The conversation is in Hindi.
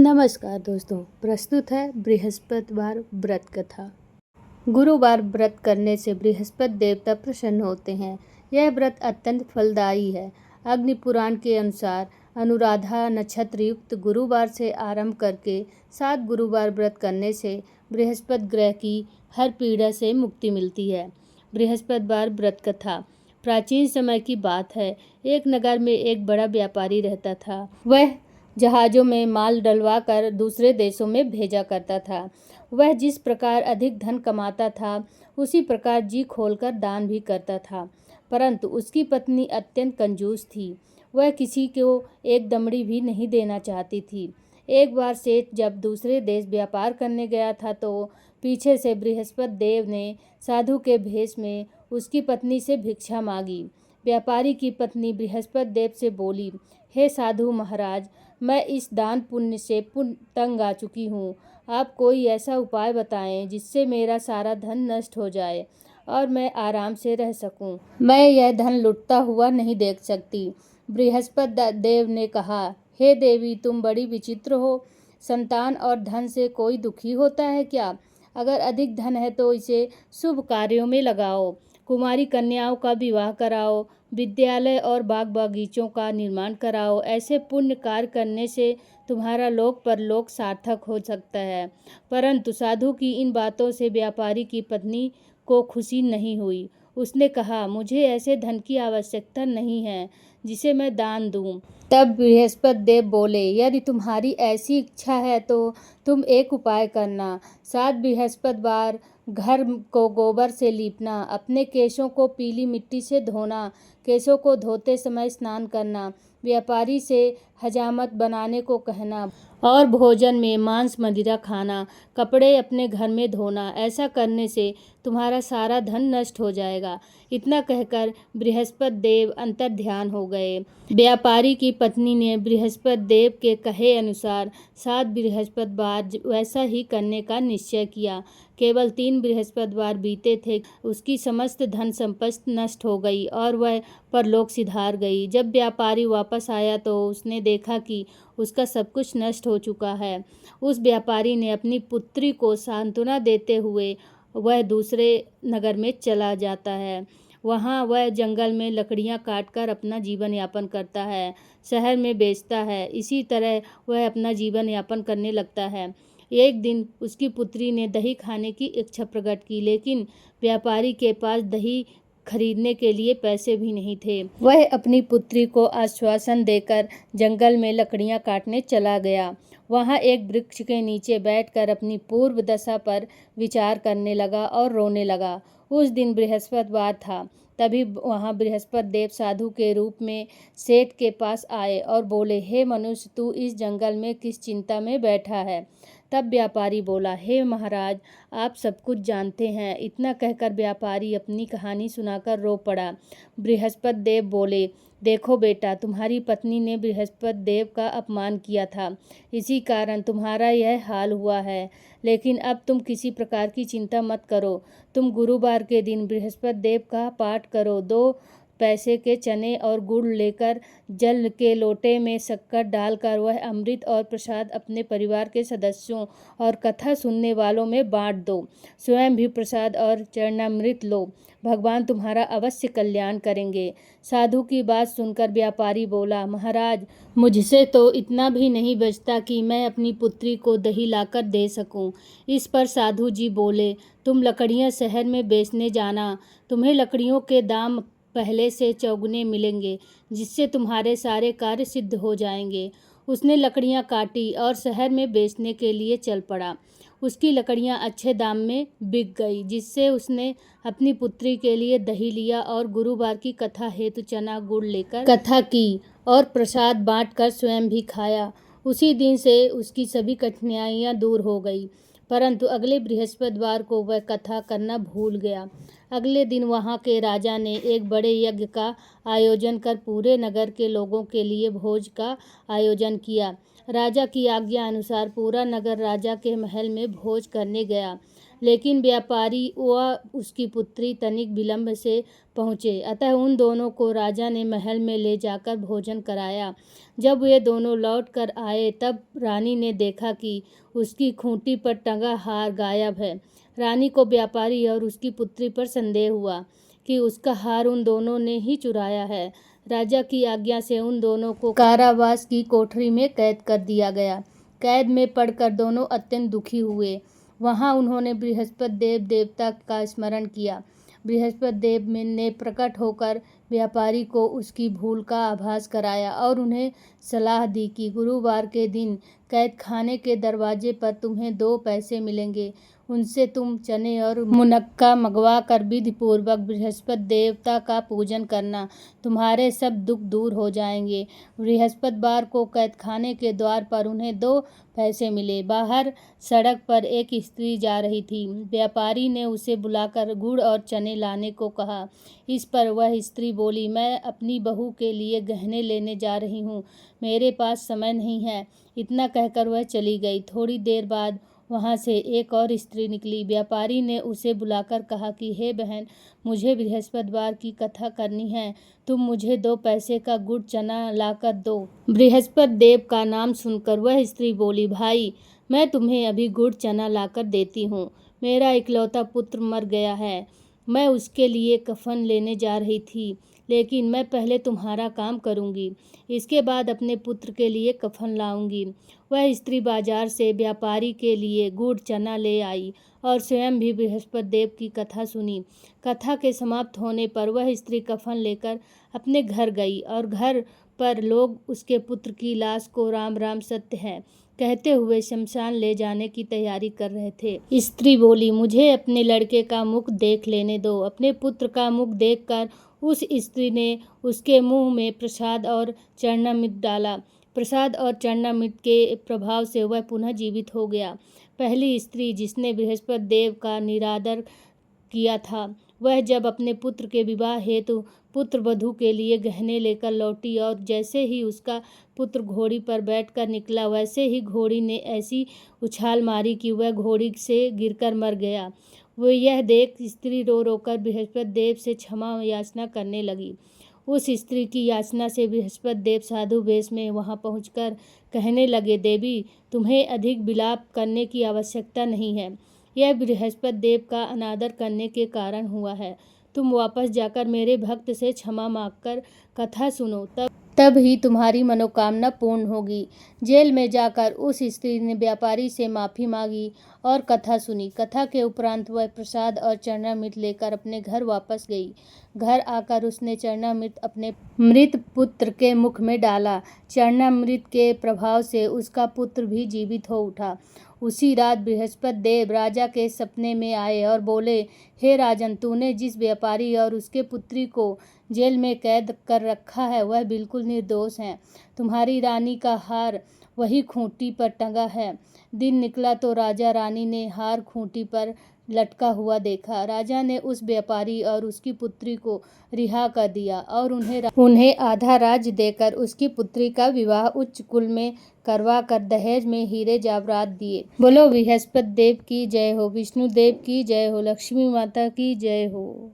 नमस्कार दोस्तों, प्रस्तुत है बृहस्पतिवार व्रत कथा। गुरुवार व्रत करने से बृहस्पति देवता प्रसन्न होते हैं। यह व्रत अत्यंत फलदायी है। अग्नि पुराण के अनुसार अनुराधा नक्षत्र युक्त गुरुवार से आरंभ करके 7 गुरुवार व्रत करने से बृहस्पति ग्रह की हर पीड़ा से मुक्ति मिलती है। बृहस्पतिवार व्रत कथा। प्राचीन समय की बात है। एक नगर में एक बड़ा व्यापारी रहता था। वह जहाज़ों में माल डलवा कर दूसरे देशों में भेजा करता था। वह जिस प्रकार अधिक धन कमाता था, उसी प्रकार जी खोलकर दान भी करता था। परंतु उसकी पत्नी अत्यंत कंजूस थी। वह किसी को एक दमड़ी भी नहीं देना चाहती थी। एक बार सेठ जब दूसरे देश व्यापार करने गया था तो पीछे से बृहस्पति देव ने साधु के भेष में उसकी पत्नी से भिक्षा मांगी। व्यापारी की पत्नी बृहस्पति देव से बोली, हे साधु महाराज, मैं इस दान पुण्य से तंग आ चुकी हूँ। आप कोई ऐसा उपाय बताएं जिससे मेरा सारा धन नष्ट हो जाए और मैं आराम से रह सकूं। मैं यह धन लुटता हुआ नहीं देख सकती। बृहस्पति देव ने कहा, हे देवी, तुम बड़ी विचित्र हो। संतान और धन से कोई दुखी होता है क्या? अगर अधिक धन है तो इसे शुभ कार्यों में लगाओ। कुमारी कन्याओं का विवाह कराओ, विद्यालय और बाग बागीचों का निर्माण कराओ। ऐसे पुण्य कार्य करने से तुम्हारा लोक परलोक सार्थक हो सकता है। परंतु साधु की इन बातों से व्यापारी की पत्नी को खुशी नहीं हुई। उसने कहा, मुझे ऐसे धन की आवश्यकता नहीं है जिसे मैं दान दूं। तब बृहस्पति देव बोले, यदि तुम्हारी ऐसी इच्छा है तो तुम एक उपाय करना। 7 बृहस्पतिवार घर को गोबर से लीपना, अपने केशों को पीली मिट्टी से धोना, केशों को धोते समय स्नान करना, व्यापारी से हजामत बनाने को कहना और भोजन में मांस मदिरा खाना, कपड़े अपने घर में धोना। ऐसा करने से तुम्हारा सारा धन नष्ट हो जाएगा। इतना कहकर बृहस्पति देव अंतर्ध्यान हो गए। व्यापारी की पत्नी ने बृहस्पति देव के कहे अनुसार 7 बृहस्पतिवार वैसा ही करने का निश्चय किया। केवल 3 बृहस्पतिवार बीते थे, उसकी समस्त धन संपत्ति नष्ट हो गई और वह परलोक सिधार गई। जब व्यापारी वापस आया तो उसने देखा कि उसका सब कुछ नष्ट हो चुका है। उस व्यापारी ने अपनी पुत्री को सांत्वना देते हुए वह दूसरे नगर में चला जाता है। वहाँ वह जंगल में लकड़ियाँ काटकर अपना जीवन यापन करता है, शहर में बेचता है। इसी तरह वह अपना जीवन यापन करने लगता है। एक दिन उसकी पुत्री ने दही खाने की इच्छा प्रकट की, लेकिन व्यापारी के पास दही खरीदने के लिए पैसे भी नहीं थे। वह अपनी पुत्री को आश्वासन देकर जंगल में लकड़ियाँ काटने चला गया। वहाँ एक वृक्ष के नीचे बैठकर अपनी पूर्व दशा पर विचार करने लगा और रोने लगा। उस दिन बृहस्पतिवार था। तभी वहाँ बृहस्पति देव साधु के रूप में सेठ के पास आए और बोले, हे मनुष्य, तू इस जंगल में किस चिंता में बैठा है? तब व्यापारी बोला, हे महाराज, आप सब कुछ जानते हैं। इतना कहकर व्यापारी अपनी कहानी सुनाकर रो पड़ा। बृहस्पति देव बोले, देखो बेटा, तुम्हारी पत्नी ने बृहस्पति देव का अपमान किया था, इसी कारण तुम्हारा यह हाल हुआ है। लेकिन अब तुम किसी प्रकार की चिंता मत करो। तुम गुरुवार के दिन बृहस्पति देव का पाठ करो। 2 पैसे के चने और गुड़ लेकर जल के लोटे में शक्कर डालकर वह अमृत और प्रसाद अपने परिवार के सदस्यों और कथा सुनने वालों में बांट दो। स्वयं भी प्रसाद और चरणामृत लो। भगवान तुम्हारा अवश्य कल्याण करेंगे। साधु की बात सुनकर व्यापारी बोला, महाराज, मुझसे तो इतना भी नहीं बचता कि मैं अपनी पुत्री को दही लाकर दे सकूं। इस पर साधु जी बोले, तुम लकड़ियां शहर में बेचने जाना। तुम्हें लकड़ियों के दाम पहले से चौगुने मिलेंगे, जिससे तुम्हारे सारे कार्य सिद्ध हो जाएंगे। उसने लकड़ियां काटी और शहर में बेचने के लिए चल पड़ा। उसकी लकड़ियां अच्छे दाम में बिक गई, जिससे उसने अपनी पुत्री के लिए दही लिया और गुरुवार की कथा हेतु चना गुड़ लेकर कथा की और प्रसाद बांटकर स्वयं भी खाया। उसी दिन से उसकी सभी कठिनाइयां दूर हो गई। परंतु अगले बृहस्पतिवार को वह कथा करना भूल गया। अगले दिन वहाँ के राजा ने एक बड़े यज्ञ का आयोजन कर पूरे नगर के लोगों के लिए भोज का आयोजन किया। राजा की आज्ञा अनुसार पूरा नगर राजा के महल में भोज करने गया, लेकिन व्यापारी व उसकी पुत्री तनिक विलंब से पहुँचे। अतः उन दोनों को राजा ने महल में ले जाकर भोजन कराया। जब वे दोनों लौट कर आए तब रानी ने देखा कि उसकी खूंटी पर टंगा हार गायब है। रानी को व्यापारी और उसकी पुत्री पर संदेह हुआ कि उसका हार उन दोनों ने ही चुराया है। राजा की आज्ञा से उन दोनों को कारावास की कोठरी में कैद कर दिया गया। कैद में पड़कर दोनों अत्यंत दुखी हुए। वहां उन्होंने बृहस्पति देव देवता का स्मरण किया। बृहस्पति देव ने प्रकट होकर व्यापारी को उसकी भूल का आभास कराया और उन्हें सलाह दी कि गुरुवार के दिन कैद खाने के दरवाजे पर तुम्हें 2 पैसे मिलेंगे। उनसे तुम चने और मुनक्का मंगवा कर विधि पूर्वक बृहस्पति देवता का पूजन करना, तुम्हारे सब दुख दूर हो जाएंगे। बृहस्पतिवार को कैदखाने के द्वार पर उन्हें 2 पैसे मिले। बाहर सड़क पर एक स्त्री जा रही थी। व्यापारी ने उसे बुलाकर गुड़ और चने लाने को कहा। इस पर वह स्त्री बोली, मैं अपनी बहू के लिए गहने लेने जा रही हूँ, मेरे पास समय नहीं है। इतना कहकर वह चली गई। थोड़ी देर बाद वहाँ से एक और स्त्री निकली। व्यापारी ने उसे बुलाकर कहा कि हे बहन, मुझे बृहस्पतिवार की कथा करनी है, तुम मुझे 2 पैसे का गुड़ चना लाकर दो। बृहस्पति देव का नाम सुनकर वह स्त्री बोली, भाई मैं तुम्हें अभी गुड़ चना लाकर देती हूँ। मेरा इकलौता पुत्र मर गया है, मैं उसके लिए कफन लेने जा रही थी, लेकिन मैं पहले तुम्हारा काम करूँगी, इसके बाद अपने पुत्र के लिए कफन लाऊंगी। वह स्त्री बाजार से व्यापारी के लिए गुड़ चना ले आई और स्वयं भी बृहस्पति देव की कथा सुनी। कथा के समाप्त होने पर वह स्त्री कफन लेकर अपने घर गई और घर पर लोग उसके पुत्र की लाश को राम राम सत्य है कहते हुए शमशान ले जाने की तैयारी कर रहे थे। स्त्री बोली, मुझे अपने लड़के का मुख देख लेने दो। अपने पुत्र का मुख देखकर उस स्त्री ने उसके मुंह में प्रसाद और चरणामृत डाला। प्रसाद और चरणामृत के प्रभाव से वह पुनः जीवित हो गया। पहली स्त्री जिसने बृहस्पति देव का निरादर किया था, वह जब अपने पुत्र के विवाह हेतु पुत्र वधू के लिए गहने लेकर लौटी और जैसे ही उसका पुत्र घोड़ी पर बैठकर निकला, वैसे ही घोड़ी ने ऐसी उछाल मारी कि वह घोड़ी से गिरकर मर गया। वो यह देख स्त्री रो रोकर बृहस्पति देव से क्षमा याचना करने लगी। उस स्त्री की याचना से बृहस्पति देव साधु वेश में वहां पहुंचकर कहने लगे, देवी तुम्हें अधिक विलाप करने की आवश्यकता नहीं है, यह बृहस्पति देव का अनादर करने के कारण हुआ है। तुम वापस जाकर मेरे भक्त से क्षमा मांगकर कथा सुनो, तब ही तुम्हारी मनोकामना पूर्ण होगी। जेल में जाकर उस स्त्री ने व्यापारी से माफ़ी मांगी और कथा सुनी। कथा के उपरांत वह प्रसाद और चरणामृत लेकर अपने घर वापस गई। घर आकर उसने चरणामृत अपने मृत पुत्र के मुख में डाला। चरणामृत के प्रभाव से उसका पुत्र भी जीवित हो उठा। उसी रात बृहस्पति देव राजा के सपने में आए और बोले, हे राजन, तूने जिस व्यापारी और उसके पुत्री को जेल में कैद कर रखा है वह बिल्कुल निर्दोष हैं। तुम्हारी रानी का हार वही खूंटी पर टंगा है। दिन निकला तो राजा रानी ने हार खूंटी पर लटका हुआ देखा। राजा ने उस व्यापारी और उसकी पुत्री को रिहा कर दिया और उन्हें आधा राज्य देकर उसकी पुत्री का विवाह उच्च कुल में करवा कर दहेज में हीरे जावरात दिए। बोलो बृहस्पति देव की जय हो, विष्णु देव की जय हो, लक्ष्मी माता की जय हो।